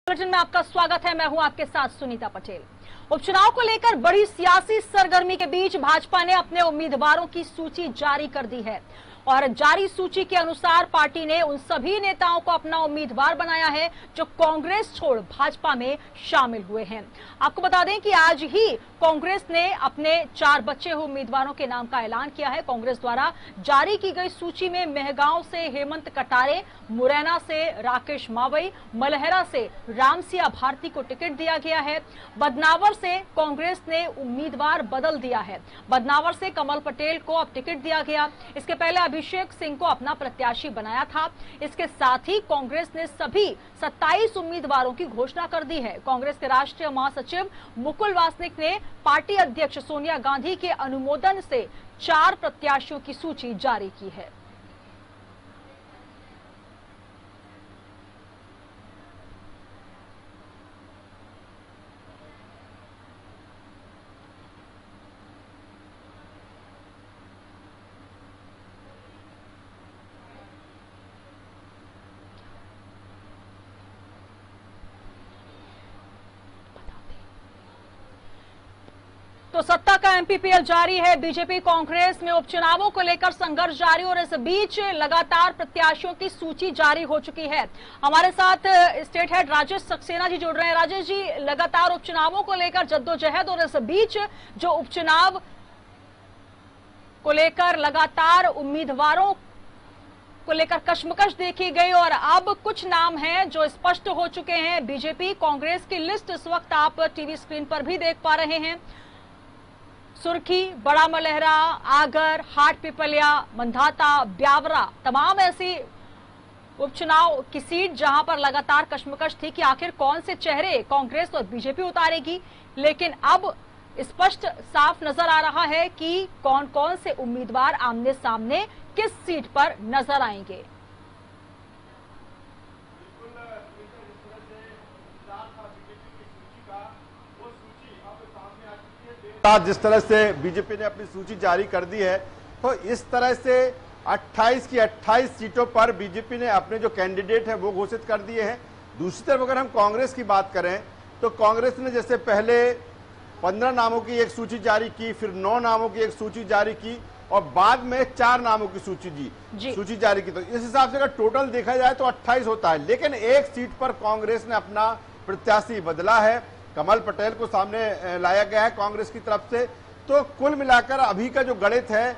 Bulletin में आपका स्वागत है। मैं हूं आपके साथ सुनीता पटेल। उपचुनाव को लेकर बड़ी सियासी सरगर्मी के बीच भाजपा ने अपने उम्मीदवारों की सूची जारी कर दी है और जारी सूची के अनुसार पार्टी ने उन सभी नेताओं को अपना उम्मीदवार बनाया है जो कांग्रेस छोड़ भाजपा में शामिल हुए हैं। आपको बता दें कि आज ही कांग्रेस ने अपने 4 बचे हुए उम्मीदवारों के नाम का ऐलान किया है। कांग्रेस द्वारा जारी की गई सूची में मेहगांव से हेमंत कटारे, मुरैना से राकेश मावई, मलहरा से रामसिया भारती को टिकट दिया गया है। बदनावर से कांग्रेस ने उम्मीदवार बदल दिया है। बदनावर से कमल पटेल को अब टिकट दिया गया। इसके पहले अभिषेक सिंह को अपना प्रत्याशी बनाया था। इसके साथ ही कांग्रेस ने सभी 27 उम्मीदवारों की घोषणा कर दी है। कांग्रेस के राष्ट्रीय महासचिव मुकुल वासनिक ने पार्टी अध्यक्ष सोनिया गांधी के अनुमोदन से 4 प्रत्याशियों की सूची जारी की है। तो सत्ता का एमपीपीएल जारी है। बीजेपी कांग्रेस में उपचुनावों को लेकर संघर्ष जारी और इस बीच लगातार प्रत्याशियों की सूची जारी हो चुकी है। हमारे साथ स्टेट हेड राजेश सक्सेना जी जुड़ रहे हैं। राजेश जी, लगातार उपचुनावों को लेकर जद्दोजहद और इस बीच जो उपचुनाव को लेकर लगातार उम्मीदवारों को लेकर कशमकश देखी गई और अब कुछ नाम हैं जो स्पष्ट हो चुके हैं। बीजेपी कांग्रेस की लिस्ट इस वक्त आप टीवी स्क्रीन पर भी देख पा रहे हैं। सुर्खी, बड़ा मलहरा, आगर, हाट पिपलिया, मंधाता, ब्यावरा, तमाम ऐसी उपचुनाव की सीट जहां पर लगातार कशमकश थी कि आखिर कौन से चेहरे कांग्रेस और बीजेपी उतारेगी। लेकिन अब स्पष्ट साफ नजर आ रहा है कि कौन कौन से उम्मीदवार आमने सामने किस सीट पर नजर आएंगे। जिस तरह से बीजेपी ने अपनी सूची जारी कर दी है, तो इस तरह से 28 की 28 सीटों पर बीजेपी ने अपने जो कैंडिडेट है वो घोषित कर दिए हैं। दूसरी तरफ अगर हम कांग्रेस की बात करें तो कांग्रेस ने जैसे पहले 15 नामों की एक सूची जारी की, फिर 9 नामों की एक सूची जारी की और बाद में 4 नामों की सूची जारी की। तो इस हिसाब से अगर टोटल देखा जाए तो 28 होता है। लेकिन एक सीट पर कांग्रेस ने अपना प्रत्याशी बदला है, कमल पटेल को सामने लाया गया है कांग्रेस की तरफ से। तो कुल मिलाकर अभी का जो गणित है,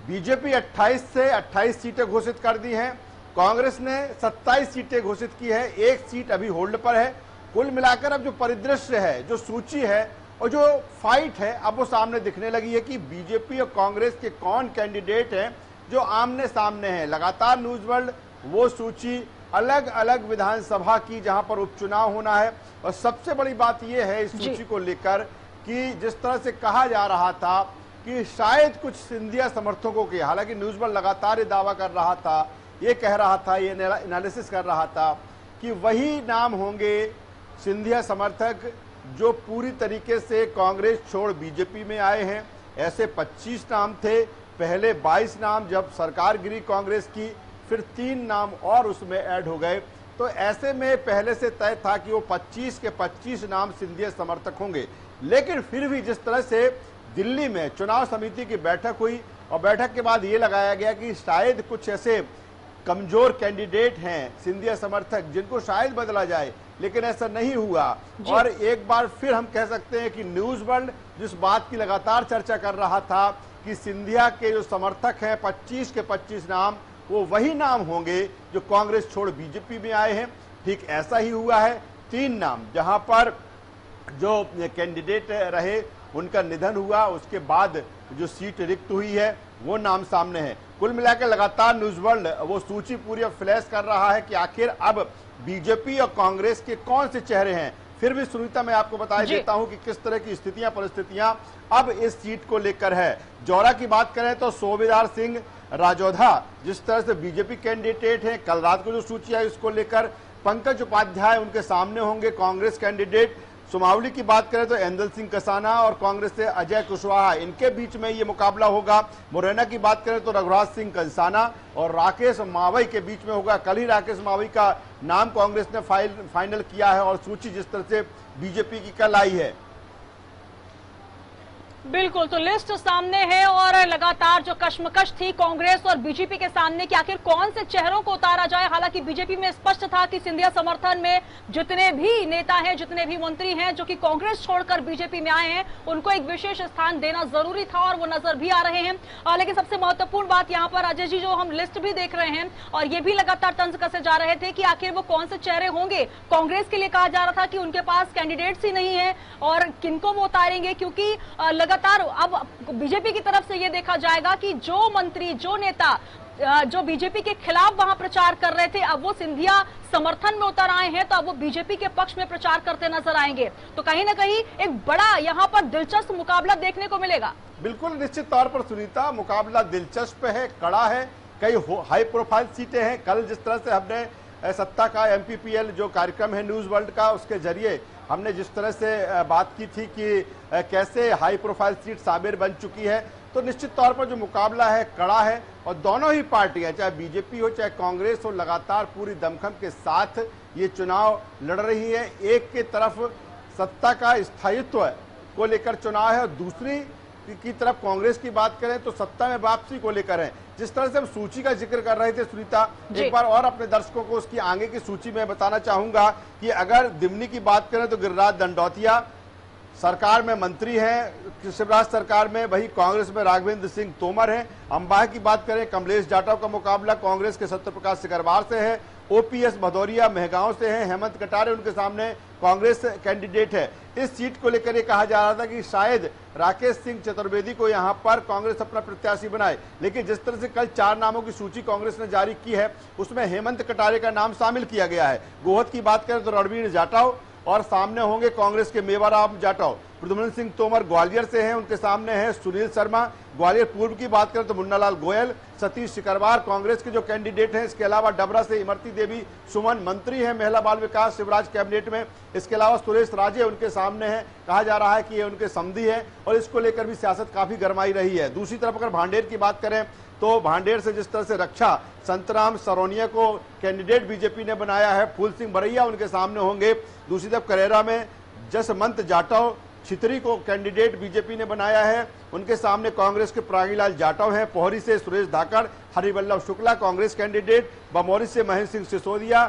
बीजेपी 28 से 28 सीटें घोषित कर दी हैं, कांग्रेस ने 27 सीटें घोषित की है, एक सीट अभी होल्ड पर है। कुल मिलाकर अब जो परिदृश्य है, जो सूची है और जो फाइट है, अब वो सामने दिखने लगी है कि बीजेपी और कांग्रेस के कौन कैंडिडेट हैं जो आमने सामने हैं। लगातार न्यूज वर्ल्ड वो सूची अलग अलग विधानसभा की जहां पर उपचुनाव होना है। और सबसे बड़ी बात यह है इस सूची को लेकर कि जिस तरह से कहा जा रहा था कि शायद कुछ सिंधिया समर्थकों के, हालांकि न्यूज वर्ल्ड लगातार ये दावा कर रहा था, ये कह रहा था, ये एनालिसिस कर रहा था कि वही नाम होंगे सिंधिया समर्थक जो पूरी तरीके से कांग्रेस छोड़ बीजेपी में आए हैं। ऐसे 25 नाम थे, पहले 22 नाम जब सरकार गिरी कांग्रेस की, फिर 3 नाम और उसमें ऐड हो गए। तो ऐसे में पहले से तय था कि वो 25 के 25 नाम सिंधिया समर्थक होंगे। लेकिन फिर भी जिस तरह से दिल्ली में चुनाव समिति की बैठक हुई और बैठक के बाद ये लगाया गया कि शायद कुछ ऐसे कमजोर कैंडिडेट हैं सिंधिया समर्थक जिनको शायद बदला जाए, लेकिन ऐसा नहीं हुआ। और एक बार फिर हम कह सकते हैं कि न्यूज वर्ल्ड जिस बात की लगातार चर्चा कर रहा था कि सिंधिया के जो समर्थक हैं 25 के 25 नाम, वो वही नाम होंगे जो कांग्रेस छोड़ बीजेपी में आए हैं। ठीक ऐसा ही हुआ है। 3 नाम जहां पर जो कैंडिडेट रहे उनका निधन हुआ, उसके बाद जो सीट रिक्त हुई है वो नाम सामने है। कुल मिलाकर लगातार न्यूज वर्ल्ड वो सूची पूरी फ्लैश कर रहा है कि आखिर अब बीजेपी और कांग्रेस के कौन से चेहरे हैं। फिर भी सुनीता मैं आपको बता देता हूं कि किस तरह की स्थितियां परिस्थितियां अब इस सीट को लेकर है। जौरा की बात करें तो सूबेदार सिंह राजौधा जिस तरह से बीजेपी कैंडिडेट हैं, कल रात को जो सूची आई उसको लेकर पंकज उपाध्याय उनके सामने होंगे कांग्रेस कैंडिडेट। सुमावली की बात करें तो एंदल सिंह कसाना और कांग्रेस से अजय कुशवाहा, इनके बीच में ये मुकाबला होगा। मुरैना की बात करें तो रघुराज सिंह कंसाना और राकेश मावई के बीच में होगा। कल ही राकेश मावई का नाम कांग्रेस ने फाइनल किया है और सूची जिस तरह से बीजेपी की कल आई है। बिल्कुल, तो लिस्ट सामने है और लगातार जो कश्मकश थी कांग्रेस और बीजेपी के सामने कि आखिर कौन से चेहरों को उतारा जाए। हालांकि बीजेपी में स्पष्ट था कि सिंधिया समर्थन में जितने भी नेता हैं, जितने भी मंत्री हैं जो कि कांग्रेस छोड़कर बीजेपी में आए हैं, उनको एक विशेष स्थान देना जरूरी था और वो नजर भी आ रहे हैं। लेकिन सबसे महत्वपूर्ण बात यहाँ पर अजय जी, जो हम लिस्ट भी देख रहे हैं और ये भी लगातार तंज कसे जा रहे थे कि आखिर वो कौन से चेहरे होंगे। कांग्रेस के लिए कहा जा रहा था कि उनके पास कैंडिडेट्स ही नहीं है और किनको वो उतारेंगे, क्योंकि लगातार अब बीजेपी की तरफ से ये देखा जाएगा कि जो मंत्री, जो नेता जो बीजेपी के खिलाफ वहां प्रचार कर रहे थे, अब वो सिंधिया समर्थन में उतर आए हैं, तो अब वो बीजेपी के पक्ष में प्रचार करते नजर आएंगे। तो कहीं ना कहीं एक बड़ा यहां पर दिलचस्प मुकाबला देखने को मिलेगा। बिल्कुल, निश्चित तौर पर सुनीता, मुकाबला दिलचस्प है, कड़ा है, कई हाई प्रोफाइल सीटें हैं। कल जिस तरह से हमने सत्ता का MPPL जो कार्यक्रम है न्यूज वर्ल्ड का, उसके जरिए हमने जिस तरह से बात की थी कि कैसे हाई प्रोफाइल सीट साबिर बन चुकी है, तो निश्चित तौर पर जो मुकाबला है कड़ा है और दोनों ही पार्टियां, चाहे बीजेपी हो चाहे कांग्रेस हो, लगातार पूरी दमखम के साथ ये चुनाव लड़ रही है। एक की तरफ सत्ता का स्थायित्व को लेकर चुनाव है और दूसरी की तरफ कांग्रेस की बात करें तो सत्ता में वापसी को लेकर है। जिस तरह से हम सूची का जिक्र कर रहे थे सुनीता, एक बार और अपने दर्शकों को उसकी आगे की सूची में बताना चाहूंगा कि अगर दिमनी की बात करें तो गिरिराज दंडौतिया सरकार में मंत्री हैं, शिवराज सरकार में, वही कांग्रेस में राघवेंद्र सिंह तोमर हैं। अंबाह की बात करें, कमलेश जाटव का मुकाबला कांग्रेस के सत्यप्रकाश सिकरवार से है। OPS भदौरिया मेहगांव से हैं, हेमंत कटारे उनके सामने कांग्रेस कैंडिडेट है। इस सीट को लेकर ये कहा जा रहा था कि शायद राकेश सिंह चतुर्वेदी को यहां पर कांग्रेस अपना प्रत्याशी बनाए, लेकिन जिस तरह से कल 4 नामों की सूची कांग्रेस ने जारी की है उसमें हेमंत कटारे का नाम शामिल किया गया है। गोहद की बात करें तो रणवीर जाटव और सामने होंगे कांग्रेस के मेवाराम जाटव। प्रद्युम्न सिंह तोमर ग्वालियर से हैं, उनके सामने है सुनील शर्मा। ग्वालियर पूर्व की बात करें तो मुन्नालाल गोयल, सतीश सिकरवार कांग्रेस के जो कैंडिडेट हैं। इसके अलावा डबरा से इमरती देवी सुमन मंत्री हैं महिला बाल विकास शिवराज कैबिनेट में। इसके अलावा सुरेश राजे उनके सामने हैं, कहा जा रहा है कि ये उनके समधी है और इसको लेकर भी सियासत काफी गरमाई रही है। दूसरी तरफ अगर भांडेर की बात करें तो भांडेर से जिस तरह से रक्षा संतराम सरोनिया को कैंडिडेट बीजेपी ने बनाया है, फूल सिंह बरैया उनके सामने होंगे। दूसरी तरफ करेरा में जसमंत जाटव छितरी को कैंडिडेट बीजेपी ने बनाया है, उनके सामने कांग्रेस के प्रागीलाल जाटव हैं। पोहरी से सुरेश धाकड़, हरिवल्लभ शुक्ला कांग्रेस कैंडिडेट। बमौरी से महेंद्र सिंह सिसोदिया,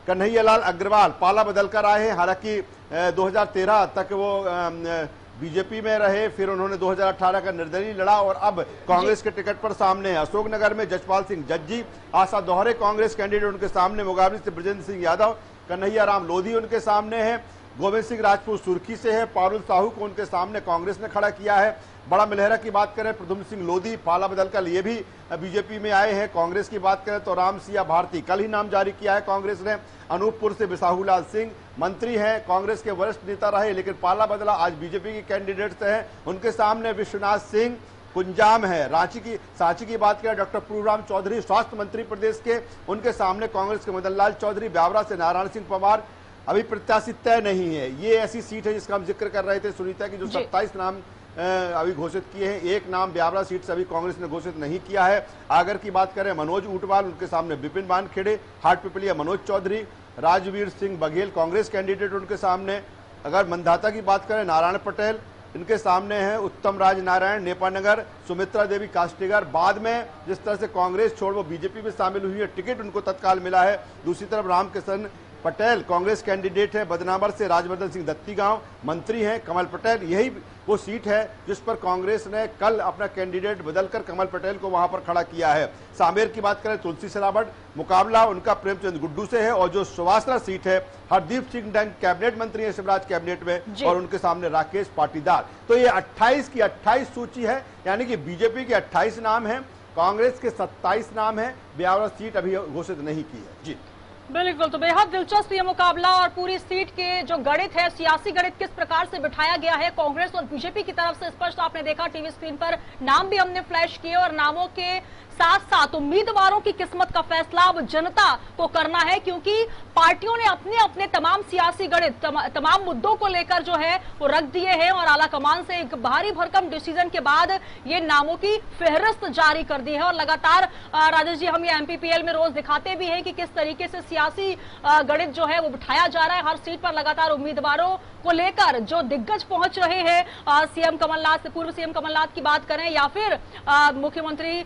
कन्हैयालाल अग्रवाल पाला बदल कर आए हैं। हालांकि 2013 तक वो बीजेपी में रहे, फिर उन्होंने 2018 का निर्दलीय लड़ा और अब कांग्रेस के टिकट पर सामने है। अशोकनगर में जसपाल सिंह जज्जी, आशा दोहरे कांग्रेस कैंडिडेट उनके सामने। मुगावली से ब्रजेंद्र सिंह यादव, कन्हैया राम लोधी उनके सामने है। गोविंद सिंह राजपूत सुर्खी से है, पारुल साहू को उनके सामने कांग्रेस ने खड़ा किया है। बड़ा मिलहरा की बात करें प्रद्युम्न सिंह लोधी पाला बदल कर ये भी बीजेपी में आए हैं। कांग्रेस की बात करें तो राम सिया भारती, कल ही नाम जारी किया है कांग्रेस ने। अनूपपुर से बिसाहूलाल सिंह मंत्री हैं, कांग्रेस के वरिष्ठ नेता रहे लेकिन पाला बदला, आज बीजेपी के कैंडिडेट्स हैं। उनके सामने विश्वनाथ सिंह कुंजाम है। सांची की बात करें डॉक्टर पूर्वराम चौधरी स्वास्थ्य मंत्री प्रदेश के, उनके सामने कांग्रेस के मदन लाल चौधरी। ब्यावरा से नारायण सिंह पवार, अभी प्रत्याशी तय नहीं है। ये ऐसी सीट है जिसका हम जिक्र कर रहे थे सुनीता की, जो 27 नाम अभी घोषित किए हैं। एक नाम ब्यावरा सीट से अभी कांग्रेस ने घोषित नहीं किया है। आगर की बात करें मनोज ऊंटवाल, उनके सामने विपिन वानखेड़े। हाटपिपलिया मनोज चौधरी, राजवीर सिंह बघेल कांग्रेस कैंडिडेट उनके सामने। अगर मंदाता की बात करें नारायण पटेल, इनके सामने हैं उत्तम राज नारायण नेपानगर, सुमित्रा देवी कास्टिगर। बाद में जिस तरह से कांग्रेस छोड़ वो बीजेपी में शामिल हुई है, टिकट उनको तत्काल मिला है। दूसरी तरफ रामकिशन पटेल कांग्रेस कैंडिडेट है, बदनावर से राजवर्धन सिंह दत्तीगांव मंत्री हैं। कमल पटेल, यही वो सीट है जिस पर कांग्रेस ने कल अपना कैंडिडेट बदलकर कमल पटेल को वहां पर खड़ा किया है। सांबेर की बात करें तुलसी सिलावट, मुकाबला उनका प्रेमचंद गुड्डू से है। और जो सुवासरा सीट है हरदीप सिंह डंग कैबिनेट मंत्री है शिवराज कैबिनेट में, और उनके सामने राकेश पाटीदार। तो ये 28 की 28 सूची है, यानी कि बीजेपी के 28 नाम है, कांग्रेस के 27 नाम है। ब्यावरा सीट अभी घोषित नहीं की है। जी बिल्कुल, तो बेहद दिलचस्प ये मुकाबला और पूरी सीट के जो गणित है, सियासी गणित किस प्रकार से बिठाया गया है कांग्रेस और बीजेपी की तरफ से स्पष्ट आपने देखा टीवी स्क्रीन पर। नाम भी हमने फ्लैश किए और नामों के साथ साथ उम्मीदवारों की किस्मत का फैसला अब जनता को करना है, क्योंकि पार्टियों ने अपने अपने तमाम सियासी गणित तमाम मुद्दों को लेकर जो है वो रख दिए हैं और आला कमान से एक भारी भरकम डिसीजन के बाद ये नामों की फेहरिस्त जारी कर दी है। और लगातार राजेश जी हम ये एमपीपीएल में रोज दिखाते भी हैं कि किस तरीके से सियासी गणित जो है वो बिठाया जा रहा है। हर सीट पर लगातार उम्मीदवारों को लेकर जो दिग्गज पहुंच रहे हैं, सीएम कमलनाथ, पूर्व सीएम कमलनाथ की बात करें या फिर मुख्यमंत्री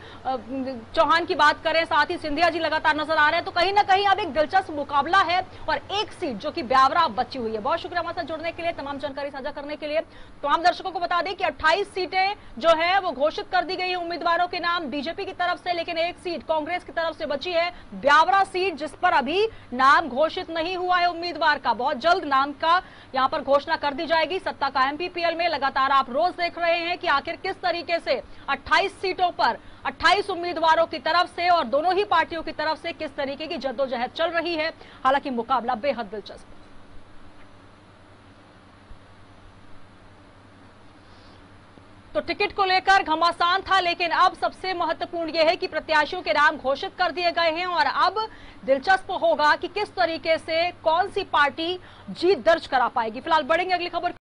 चौहान की बात करें, साथ ही सिंधिया जी लगातार नजर आ रहे हैं। तो कहीं ना कहीं अब एक दिलचस्प मुकाबला है और एक सीट जो कि ब्यावरा बची हुई है। बहुत शुक्रिया हमारे साथ जुड़ने के लिए, तमाम जानकारी साझा करने के लिए। तमाम दर्शकों को बता दें कि 28 सीटें जो है वो घोषित कर दी गई है उम्मीदवारों के नाम बीजेपी की तरफ से, लेकिन एक सीट कांग्रेस की तरफ से बची है, ब्यावरा सीट, जिस पर अभी नाम घोषित नहीं हुआ है उम्मीदवार का। बहुत जल्द नाम का यहां पर घोषणा कर दी जाएगी। सत्ता का एमपीपीएल में लगातार आप रोज देख रहे हैं कि आखिर किस तरीके से 28 सीटों पर 28 उम्मीदवारों की तरफ से और दोनों ही पार्टियों की तरफ से किस तरीके की जद्दोजहद चल रही है। हालांकि मुकाबला बेहद दिलचस्प। तो टिकट को लेकर घमासान था, लेकिन अब सबसे महत्वपूर्ण यह है कि प्रत्याशियों के नाम घोषित कर दिए गए हैं और अब दिलचस्प होगा कि किस तरीके से कौन सी पार्टी जीत दर्ज करा पाएगी। फिलहाल बढ़ेंगे अगली खबर।